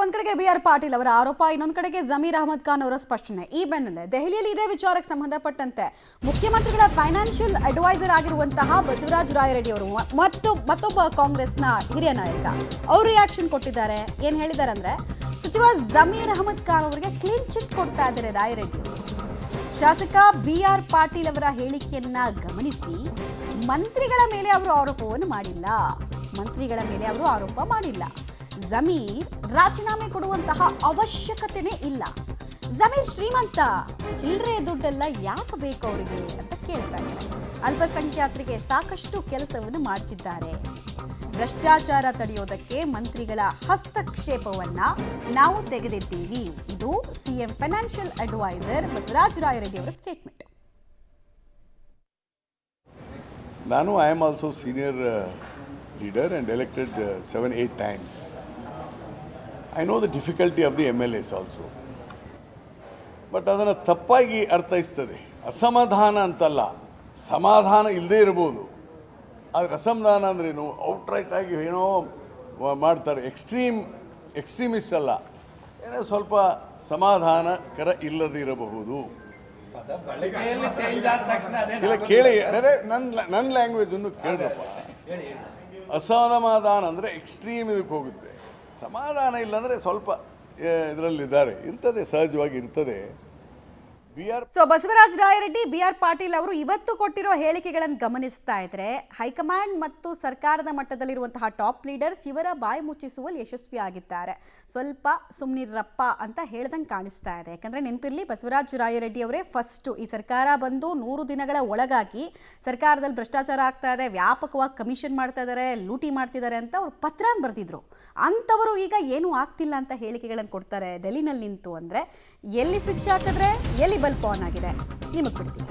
ಒಂದ್ ಕಡೆಗೆ ಬಿ.ಆರ್. ಪಾಟೀಲ್ ಅವರ ಆರೋಪ, ಇನ್ನೊಂದು ಕಡೆಗೆ ಜಮೀರ್ ಅಹಮದ್ ಖಾನ್ ಅವರ ಸ್ಪಷ್ಟನೆ. ಈ ಬೆನ್ನಲ್ಲೇ ದೆಹಲಿಯಲ್ಲಿ ಇದೇ ವಿಚಾರಕ್ಕೆ ಸಂಬಂಧಪಟ್ಟಂತೆ ಮುಖ್ಯಮಂತ್ರಿಗಳ ಫೈನಾನ್ಷಿಯಲ್ ಅಡ್ವೈಸರ್ ಆಗಿರುವಂತಹ ಬಸವರಾಜ ರಾಯರೆಡ್ಡಿ ಅವರು ಮತ್ತೊಬ್ಬ ಕಾಂಗ್ರೆಸ್ನ ಹಿರಿಯ ನಾಯಕ ಅವರು ರಿಯಾಕ್ಷನ್ ಕೊಟ್ಟಿದ್ದಾರೆ. ಏನ್ ಹೇಳಿದ್ದಾರೆ ಅಂದ್ರೆ, ಸಚಿವ ಜಮೀರ್ ಅಹಮದ್ ಖಾನ್ ಅವರಿಗೆ ಕ್ಲೀನ್ ಚಿಟ್ ಕೊಡ್ತಾ ಇದ್ದಾರೆ ರಾಯರೆಡ್ಡಿ. ಶಾಸಕ ಬಿ.ಆರ್. ಪಾಟೀಲ್ ಅವರ ಹೇಳಿಕೆಯನ್ನ ಗಮನಿಸಿ, ಮಂತ್ರಿಗಳ ಮೇಲೆ ಅವರು ಆರೋಪವನ್ನು ಮಾಡಿಲ್ಲ. ಜಮೀರ್ ರಾಜೀನಾಮೆ ಕೊಡುವಂತಹ ಅವಶ್ಯಕತೆನೇ ಇಲ್ಲ. ಜಮೀರ್ ಶ್ರೀಮಂತ, ಚಿಲ್ಲರೆ ದುಡ್ಡೆಲ್ಲ ಯಾಕೆ ಬೇಕು ಅವರಿಗೆ ಅಂತ ಕೇಳ್ತಾ ಇದ್ದಾರೆ. ಅಲ್ಪಸಂಖ್ಯಾತರಿಗೆ ಸಾಕಷ್ಟು ಕೆಲಸವನ್ನು ಮಾಡ್ತಿದ್ದಾರೆ. ಭ್ರಷ್ಟಾಚಾರ ತಡೆಯೋದಕ್ಕೆ ಮಂತ್ರಿಗಳ ಹಸ್ತಕ್ಷೇಪವನ್ನ ನಾವು ತೆಗೆದಿದ್ದೀವಿ. ಇದು CM financial adviser Basavaraj Rayareddy ಅವರ statement. I am also senior leader and elected 7-8 times. I know the difficulty of the MLAs also. But ಅದನ್ನು ತಪ್ಪಾಗಿ ಅರ್ಥೈಸ್ತದೆ. ಅಸಮಾಧಾನ ಅಂತಲ್ಲ, ಸಮಾಧಾನ ಇಲ್ಲದೇ ಇರ್ಬೋದು. ಆದರೆ ಅಸಮಾಧಾನ ಅಂದ್ರೇನು, ಔಟ್ರೈಟ್ ಆಗಿ ಏನೋ ಮಾಡ್ತಾರೆ. ಎಕ್ಸ್ಟ್ರೀಮಿಸ್ಟ್ ಅಲ್ಲ, ಏನೋ ಸ್ವಲ್ಪ ಸಮಾಧಾನಕರ ಇಲ್ಲದಿರಬಹುದು. ಇಲ್ಲ ಕೇಳಿ, ನನ್ನ ಲ್ಯಾಂಗ್ವೇಜನ್ನು ಕೇಳ್ರಪ್ಪ. ಅಸಮಾಧಾನ ಅಂದರೆ ಎಕ್ಸ್ಟ್ರೀಮ್ ಇದಕ್ಕೆ ಹೋಗುತ್ತೆ. ಸಮಾಧಾನ ಇಲ್ಲಾಂದರೆ ಸ್ವಲ್ಪ ಇದರಲ್ಲಿದ್ದಾರೆ, ಇರ್ತದೆ, ಸಹಜವಾಗಿ ಇರ್ತದೆ. ಬಸವರಾಜ ರಾಯರೆಡ್ಡಿ, ಬಿ.ಆರ್. ಪಾಟೀಲ್ ಅವರು ಇವತ್ತು ಕೊಟ್ಟಿರೋ ಹೇಳಿಕೆಗಳನ್ನು ಗಮನಿಸ್ತಾ ಇದ್ರೆ, ಹೈಕಮಾಂಡ್ ಮತ್ತು ಸರ್ಕಾರದ ಮಟ್ಟದಲ್ಲಿರುವಂತಹ ಟಾಪ್ ಲೀಡರ್ಸ್ ಇವರ ಬಾಯಿ ಮುಚ್ಚಿಸುವಲ್ಲಿ ಯಶಸ್ವಿಯಾಗಿದ್ದಾರೆ. ಸ್ವಲ್ಪ ಸುಮ್ನಿರಪ್ಪ ಅಂತ ಹೇಳ್ದಂಗೆ ಕಾಣಿಸ್ತಾ ಇದೆ. ಯಾಕಂದ್ರೆ ನೆನಪಿರ್ಲಿ, ಬಸವರಾಜ ರಾಯರೆಡ್ಡಿ ಅವರೇ ಫಸ್ಟ್ ಈ ಸರ್ಕಾರ ಬಂದು 100 ದಿನಗಳ ಒಳಗಾಗಿ ಸರ್ಕಾರದಲ್ಲಿ ಭ್ರಷ್ಟಾಚಾರ ಆಗ್ತಾ ಇದೆ, ವ್ಯಾಪಕವಾಗಿ ಕಮಿಷನ್ ಮಾಡ್ತಾ ಇದ್ದಾರೆ, ಲೂಟಿ ಮಾಡ್ತಿದ್ದಾರೆ ಅಂತ ಅವ್ರು ಪತ್ರ ಬರೆದಿದ್ರು. ಅಂಥವರು ಈಗ ಏನೂ ಆಗ್ತಿಲ್ಲ ಅಂತ ಹೇಳಿಕೆಗಳನ್ನು ಕೊಡ್ತಾರೆ ಡೆಲ್ಲಿನಲ್ಲಿ ನಿಂತು. ಅಂದರೆ ಎಲ್ಲಿ ಸ್ವಿಚ್ ಹಾಕಿದ್ರೆ ಎಲ್ಲಿ ಬಲ್ಪ್ ಆನ್ ಆಗಿದೆ ನಿಮಗೆ ಬಿಡ್ತೀನಿ.